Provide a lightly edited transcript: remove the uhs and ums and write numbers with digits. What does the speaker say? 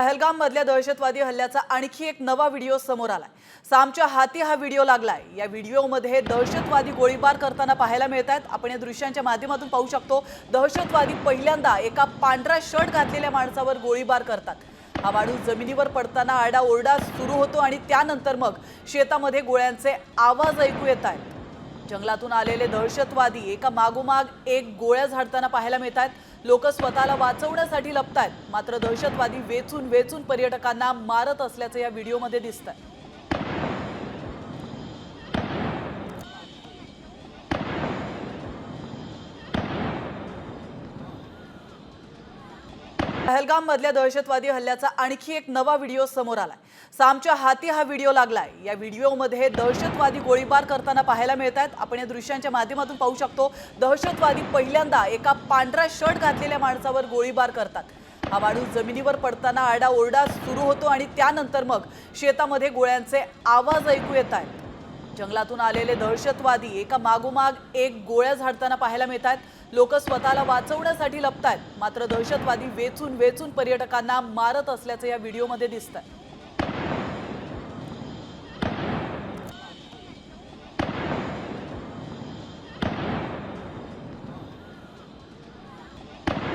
पहलगाम मधल्या दहशतवादी हल्ल्याचा आणखी एक नवा व्हिडिओ समोर आलाय। सामच्या हाती हा व्हिडिओ लागलाय। या व्हिडिओमध्ये दहशतवादी गोळीबार करताना पाहायला मिळतात। आपण या दृश्यांच्या माध्यमातून पाहू शकतो, दहशतवादी पहिल्यांदा एका पांढरा शर्ट घातलेल्या माणसावर गोळीबार करतात। हा माणूस जमिनीवर पडताना आरडाओरडा सुरू होतो आणि त्यानंतर मग शेतामध्ये गोळ्यांचे आवाज ऐकू येतात। जंगलातून आलेले दहशतवादी एका मागोमाग एक गोळ्या झाडताना पाहायला मिळतात। लोक स्वतःला वाचवण्यासाठी लपतायत, मात्र दहशतवादी वेचून वेचून पर्यटकांना मारत असल्याचे या व्हिडिओमध्ये दिसतंय। पहलगाम मधल्या दहशतवादी हल्ल्याचा आणखी एक नवा व्हिडिओ समोर आलाय। सामच्या हाती हा व्हिडिओ लागलाय। या व्हिडिओमध्ये दहशतवादी गोळीबार करताना पाहायला मिळतात। आपण या दृश्यांच्या माध्यमातून पाहू शकतो, दहशतवादी पहिल्यांदा एका पांढरा शर्ट घातलेल्या माणसावर गोळीबार करतात। हा माणूस जमिनीवर पडताना आरडाओरडा सुरू होतो आणि त्यानंतर मग शेतामध्ये गोळ्यांचे आवाज ऐकू येतात। जंगलातून आलेले दहशतवादी एका मागोमाग एक गोळ्या झाडताना पाहायला मिळतात। लोक स्वतःला वाचवण्यासाठी लपतायत, मात्र दहशतवादी वेचून वेचून पर्यटकांना मारत असल्याचे या व्हिडिओमध्ये दिसतंय।